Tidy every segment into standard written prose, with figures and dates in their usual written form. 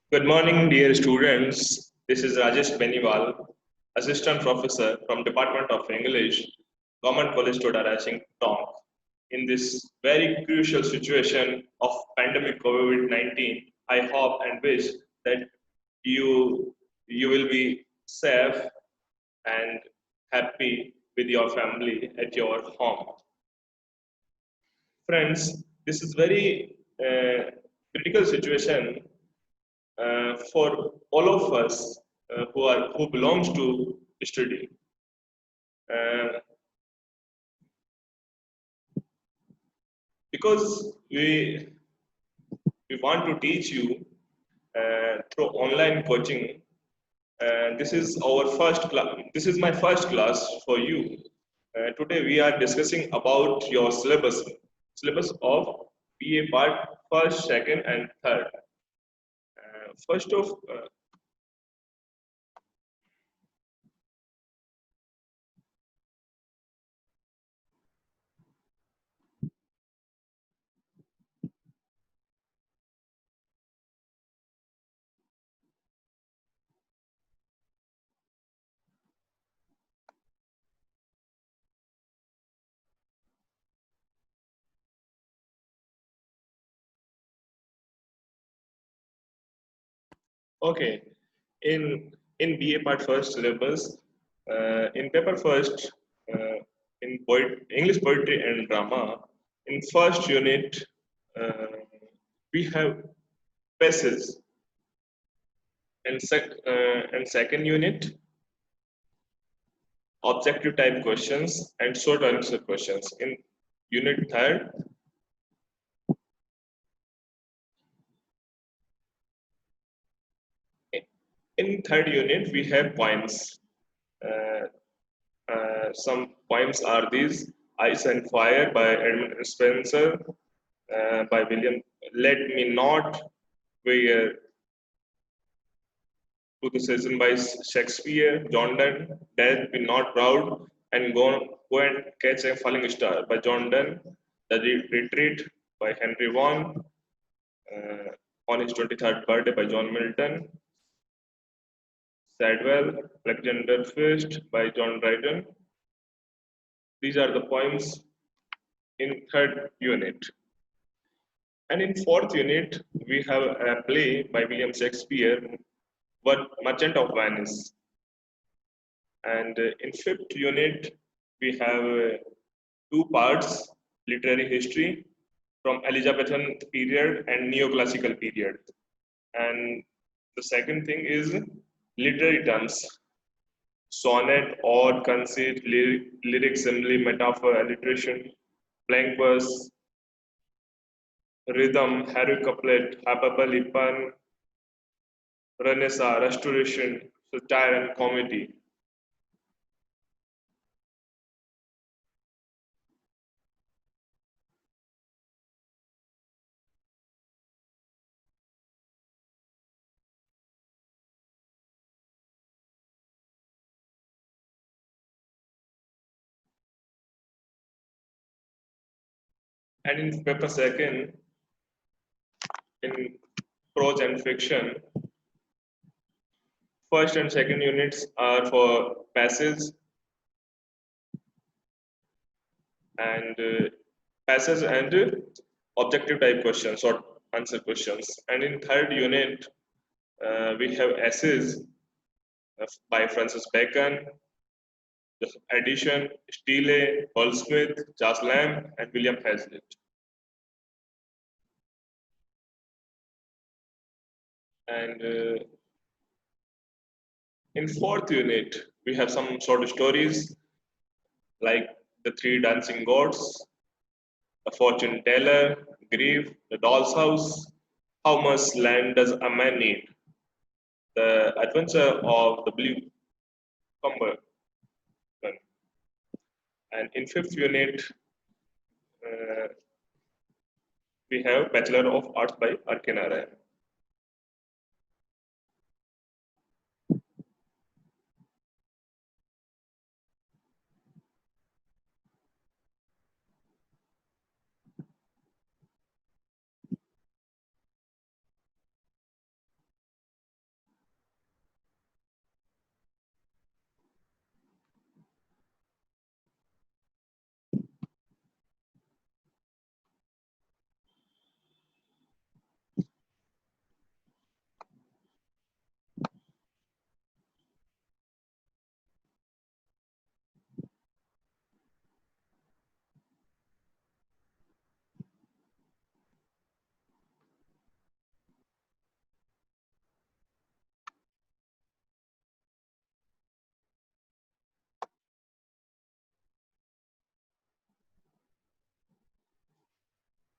Good morning, dear students. This is Rajesh Beniwal, Assistant Professor from Department of English, Government College Todaraching, Tong. In this very crucial situation of pandemic COVID-19, I hope and wish that you will be safe and happy with your family at your home. Friends, this is very critical situation for all of us who belongs to study. Uh, because we want to teach you through online coaching. This is our first class. This is my first class for you. Today we are discussing about your syllabus of BA part first, second, and third. First of Okay, in BA Part First syllabus, in paper first, in English poetry and drama, in first unit, uh, we have passages, and second unit, objective type questions and short answer questions. In unit third, in third unit, we have poems. Uh, some poems are these: Ice and Fire by Edmund Spenser, by William. Let Me Not Wear to the Season by Shakespeare, John Donne, Death Be Not Proud, and Go and Catch a Falling Star by John Donne, The Retreat by Henry Vaughan, uh, on his 23rd birthday by John Milton, Sadwell, Alexander Feast by John Dryden. These are the poems in third unit. And in fourth unit, we have a play by William Shakespeare, What Merchant of Venice. And in fifth unit, we have two parts, literary history from Elizabethan period and neoclassical period. And the second thing is literary terms, sonnet, ode, conceit, lyric, simile, metaphor, alliteration, blank verse, rhythm, heroic couplet, hyperbole, pun, renaissance, restoration, satire, and comedy. And in paper second, in prose and fiction, first and second units are for passage and passage and objective type questions or answer questions. And in third unit, we have essays by Francis Bacon, the addition, Steele, Goldsmith, Charles Lamb, and William Hazlitt. And in fourth unit, we have some short stories like The Three Dancing Gods, The Fortune Teller, Grief, The Doll's House, How Much Land Does a Man Need, The Adventure of the Blue Cumberland. And in fifth unit, uh, we have Bachelor of Arts by Arkinara.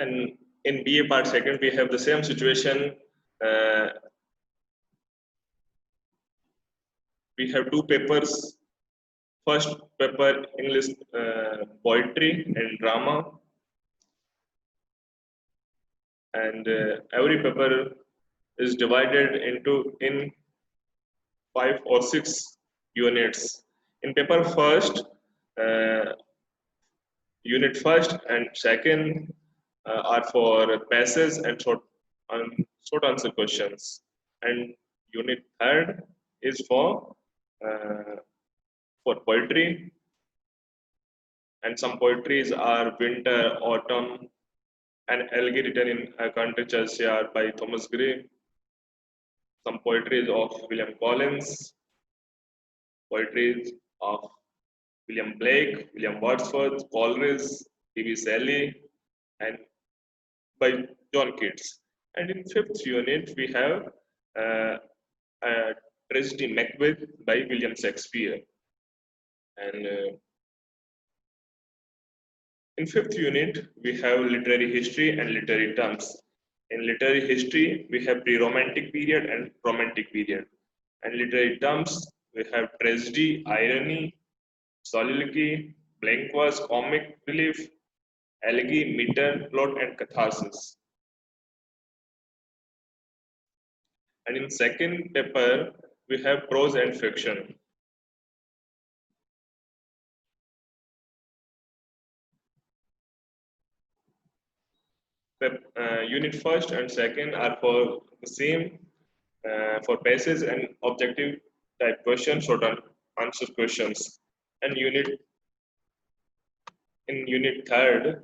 And in BA part second, we have the same situation. Uh, we have two papers. First paper, English poetry and drama, and every paper is divided into in 5 or 6 units. In paper first, uh, unit first and second are for passages and short answer questions, and unit third is uh, for poetry, and some poetries are winter, autumn, and Elegy written in a country Cheshire by Thomas Gray. Some poetries of William Collins, poetries of William Blake, William Wordsworth, Coleridge, T.V. Shelley, and by John Keats. And in fifth unit, we have uh, Tragedy Macbeth by William Shakespeare. And in fifth unit, we have literary history and literary terms. In literary history, we have pre-romantic period and romantic period. And literary terms, we have tragedy, irony, soliloquy, blank verse, comic relief, elegy, meter, plot, and catharsis. And in second paper, we have prose and fiction. The unit first and second are for the same for passage and objective type questions, short answer questions. And unit third,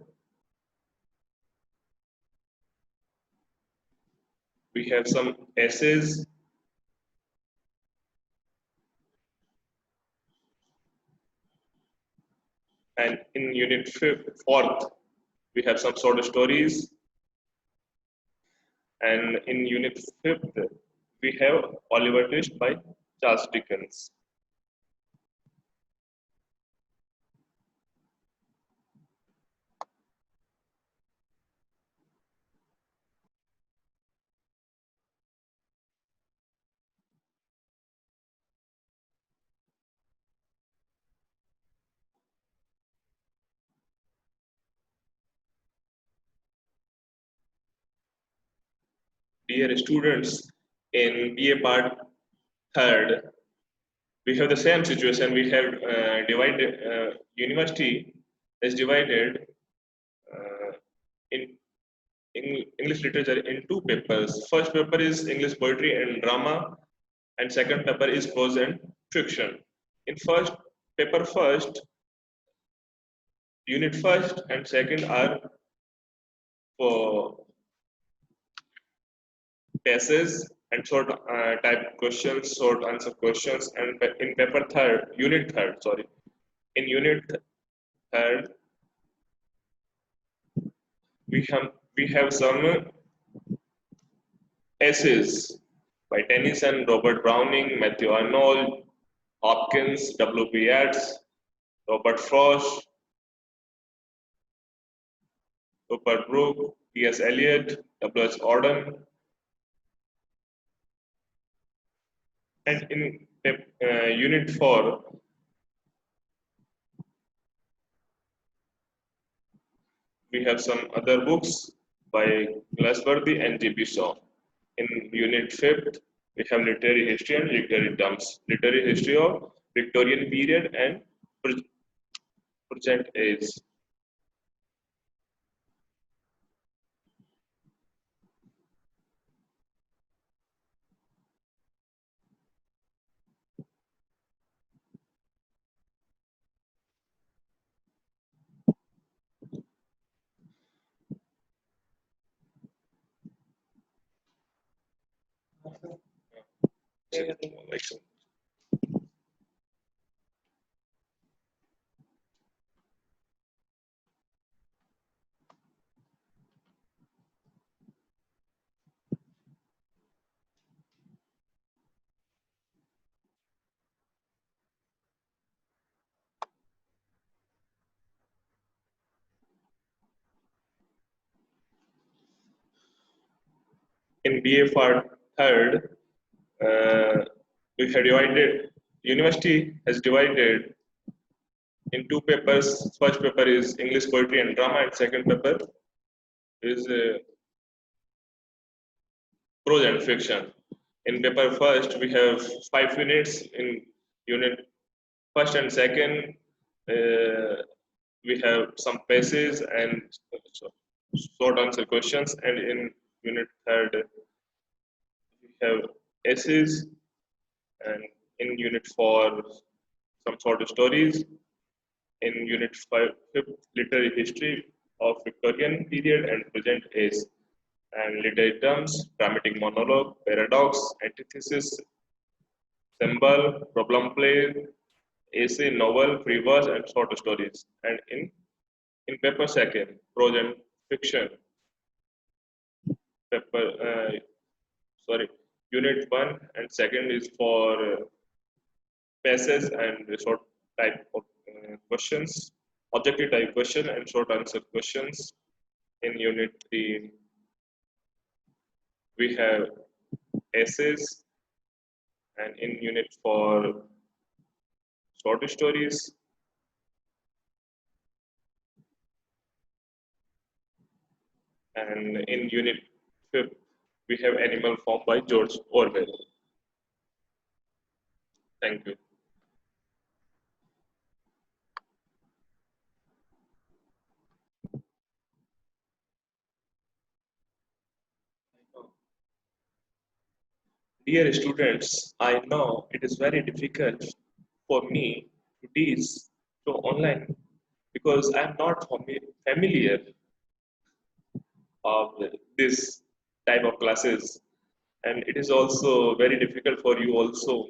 we have some essays, and in unit fourth, we have some short stories, and in unit fifth, we have Oliver Twist by Charles Dickens. Dear students, in BA part third, we have the same situation. We have divided university is divided uh, in English literature in two papers. First paper is English poetry and drama, and second paper is prose and fiction. In first paper first, unit first and second are for passage and short type questions, short answer questions, and in paper third, unit third, sorry, in unit third, we have some essays by Tennyson, Robert Browning, Matthew Arnold, Hopkins, W.B. Yeats, Robert Frost, Rupert Brooke, T.S. Eliot, W.S. Auden, and in unit 4, we have some other books by Glassworthy and J.B. Shaw. In unit 5th, we have literary history and literary terms, literary history of Victorian period and present age. Like so. In BA for third, we have divided, university has divided in two papers. First paper is English poetry and drama, and second paper is prose and fiction. In paper first, we have 5 units. In unit first and second, we have some passages and short answer questions, and in unit third, we have essays, and in unit 4 some short stories. In unit 5, fifth, literary history of Victorian period and present age, and literary terms, dramatic monologue, paradox, antithesis, symbol, problem play, essay, novel, free verse, and short stories. And in paper second, prose and fiction, paper sorry, unit 1 and second is for passage and short type of questions, objective type question and short answer questions. In unit 3, we have essays, and in unit 4, short stories. And in unit 5, we have Animal Farm by George Orwell. Thank you. Dear students, I know it is very difficult for me to teach to online because I am not familiar of this type of classes, and it is also very difficult for you also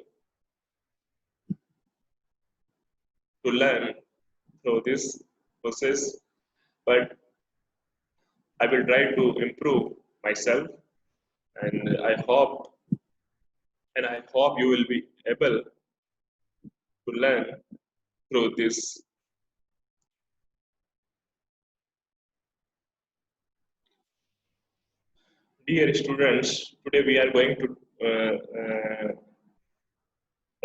to learn through this process, but I will try to improve myself, and I hope you will be able to learn through this. Dear students, today we are going to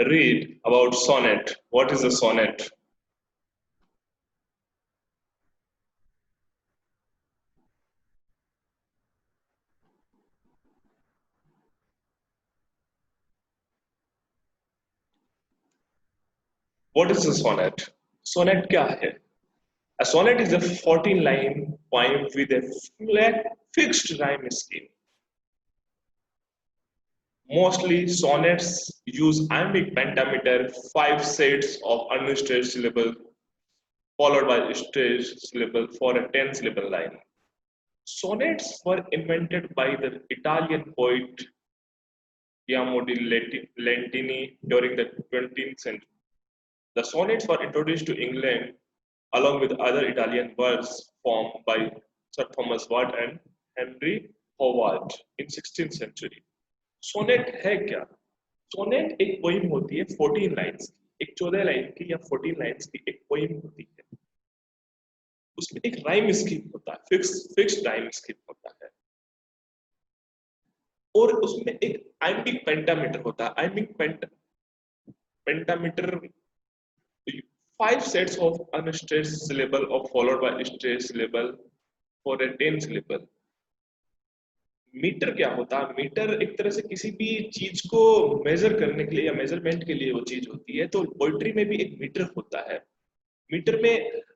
read about sonnet. What is a sonnet? What is a sonnet? Sonnet क्या है? A sonnet is a 14-line poem with a flat fixed rhyme scheme. Mostly sonnets use iambic pentameter, 5 sets of unstressed syllable followed by stressed syllable for a 10-syllable line. Sonnets were invented by the Italian poet Guillermo di Lentini during the 20th century. The sonnets were introduced to England along with other Italian verse formed by Sir Thomas Watt and Henry Howard in 16th century. Sonnet है क्या? Sonnet एक poem होती है 14 lines की, एक 14 line की या 14 lines की एक पोइम होती है. उसमें एक राइम स्कीम होता है, फिक्स्ड राइम स्कीम होता है, और उसमें एक आइम्बिक पेंटामीटर होता है. Iambic pentameter 5 sets of unstressed syllable or followed by stressed syllable for a 10 syllable. Metre क्या होता है? मीटर एक तरह से किसी भी चीज को मेजर करने के लिए या मेजरमेंट के लिए वो चीज होती है, तो पोइट्री में भी एक मीटर होता है. मीटर में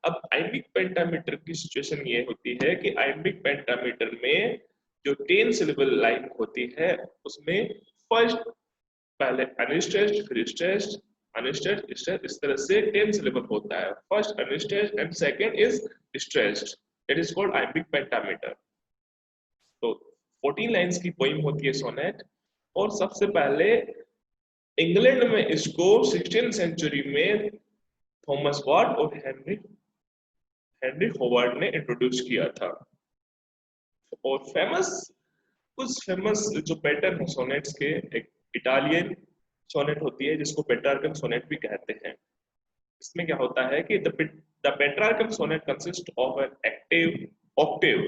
अब आइम्बिक पेंटामीटर की सिचुएशन ये होती है कि आइम्बिक पेंटामीटर में जो 10 सिलेबल लाइन होती है उसमें फर्स्ट पहले अनस्ट्रेस्ड, फिर स्ट्रेस्ड, अनस्ट्रेस्ड, स्ट्रेस्ड, इस तरह से 10 सिलेबल होता है. First unstressed and second is stressed. It is called iambic pentameter. तो 14 लाइन्स की पोइम होती है सोनेट, और सबसे पहले इंग्लैंड में इसको 16th सेंचुरी में थॉमस वाट और हेनरी होवार्ड ने इंट्रोड्यूस किया था. और कुछ फेमस जो पैटर्न है सोनेट्स के, एक इटालियन सोनेट होती है जिसको पेट्रार्कन सोनेट भी कहते हैं. इसमें क्या होता है कि the Petrarchan sonnet consist of an octave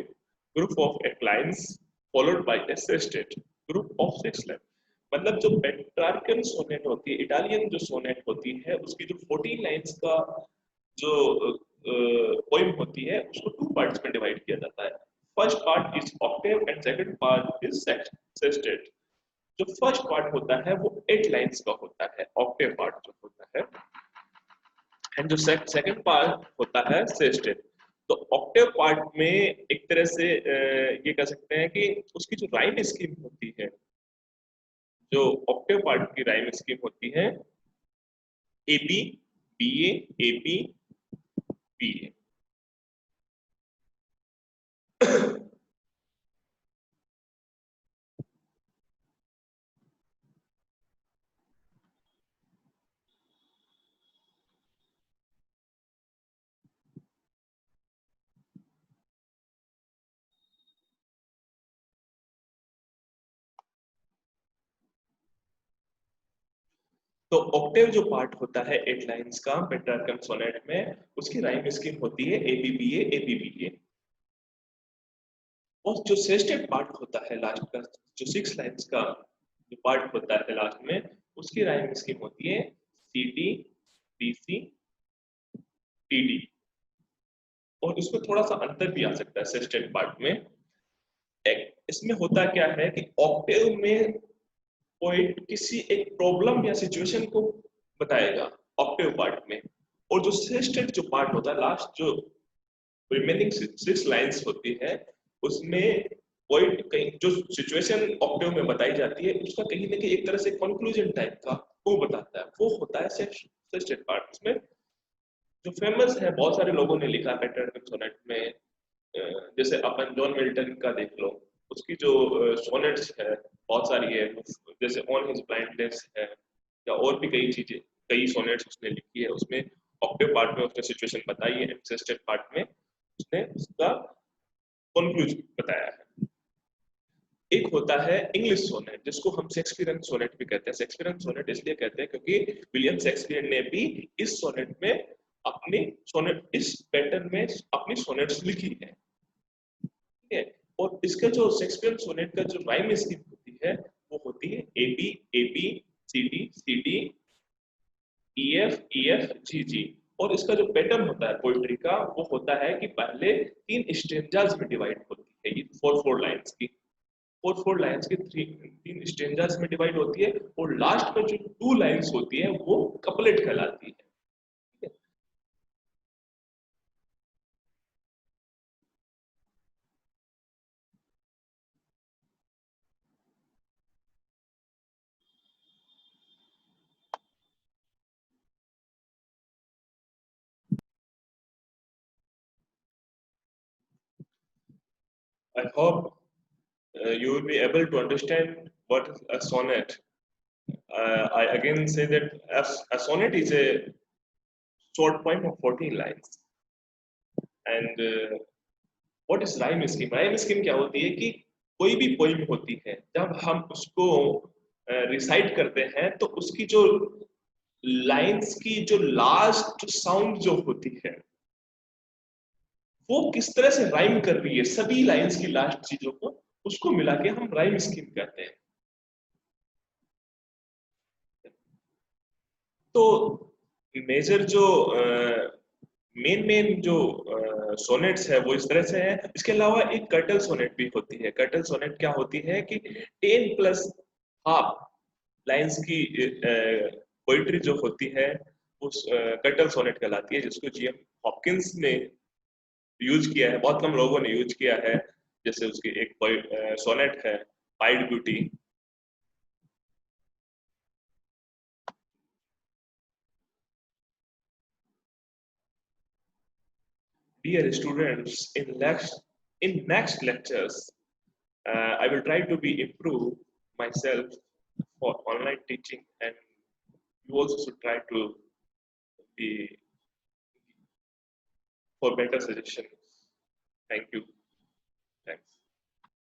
group of 8 lines followed by a sestet group of 6 lines. मतलब जो पेट्रार्कन सोनेट होती है, इटालियन जो सोनेट होती है, उसकी जो 14 लाइंस का जो पोएम होती है उसको 2 पार्ट्स में डिवाइड किया जाता है. First part is Octave and second part is sestet. जो फर्स्ट पार्ट होता है वो 8 लाइंस का होता है, ऑक्टेव पार्ट जो होता है, एंड जो सेकंड पार्ट होता है सेस्टेट. तो ऑक्टेव पार्ट में एक तरह से ये कह सकते हैं कि उसकी जो राइम स्कीम होती है, जो ऑक्टेव पार्ट की राइम स्कीम होती है, एपी बीए एपी बीए. तो ऑक्टेव जो पार्ट होता है 8 लाइंस का पेट्रार्कन सोनेट में, उसकी राइम स्कीम होती है एपीबीए एपीबीए. और जो सेस्टेट पार्ट होता है लास्ट का, जो 6 लाइंस का जो पार्ट होता है लास्ट में, उसकी राइम स्कीम होती है सीटी डीसी टीडी. और इसमें थोड़ा सा अंतर भी आ सकता है सेस्टेट पार्ट में. इसमें होता क्या है कि ऑक्टेव में पोएट किसी एक प्रॉब्लम या सिचुएशन को बताएगा ऑक्टेव पार्ट में, और जो सेस्टेट जो पार्ट होता है लास्ट, जो रिमेनिंग 6 लाइंस होती है, उसमें पोएट कहीं जो सिचुएशन ऑक्टेव में बताई जाती है उसका कहीं ना कहीं एक तरह से कंक्लूजन टाइप का वो बताता है, वो होता है सेस्टेट पार्ट. इसमें जो फेमस है, बहुत सारे लोगों ने लिखा है पेट्रार्कन सोनेट में, जैसे अपन जॉन मिल्टन का देख लो, उसकी जो सोनेट्स है बहुत सारी है, जैसे ऑन हिज ब्लाइंडनेस है, या और भी कई चीजें, कई सोनेट्स उसने लिखी है. उसमें ऑक्टेव पार्ट में उसने सिचुएशन बताई है, सेस्टेट पार्ट में उसने उसका कंक्लूजन बताया है. एक होता है इंग्लिश सोनेट, जिसको हम शेक्सपियरियन सोनेट भी कहते हैं. शेक्सपियरियन सोनेट इसलिए कहते हैं क्योंकि विलियम शेक्सपियर ने भी इस सोनेट में अपनी सोनेट, इस पैटर्न में अपनी सोनेट्स लिखी है. ठीक है. और इसका जो शेक्सपियर सोनेट का जो राइम स्कीम होती है वो होती है AB AB CD CD EF EF G G. और इसका जो पैटर्न होता है पोएट्री का, वो होता है कि पहले 3 स्टेंजास में डिवाइड होती है, ये 4 लाइंस की, 4 लाइंस की 3 स्टेंजास में डिवाइड होती है, और लास्ट में जो 2 लाइंस होती है वो कपलेट कहलाती है. I hope you will be able to understand what is a sonnet. I again say that a sonnet is a short poem of 14 lines. And what is rhyme scheme? Rhyme scheme क्या होती है कि कोई भी poem होती है, जब हम उसको रिसाइट करते हैं तो उसकी जो लाइंस की जो लास्ट साउंड जो होती है वो किस तरह से राइम कर रही है, सभी लाइंस की लास्ट चीजों को, उसको मिला के हम राइम स्कीम कहते हैं. तो मेजर जो मेन मेन जो सोनेट्स है वो इस तरह से है. इसके अलावा एक कर्टल सोनेट भी होती है. कर्टल सोनेट क्या होती है कि 10 प्लस हाफ लाइंस की पोइट्री जो होती है उस कर्टल सोनेट कहलाती है, जिसको जीएम हॉपकिंस ने यूज किया है, बहुत कम लोगों ने यूज किया है. जैसे उसकी एक सोनेट है pied beauty. Dear students, in next lectures, I will try to be improve myself for online teaching, and you also should try to be for better suggestions. Thank you. Thanks.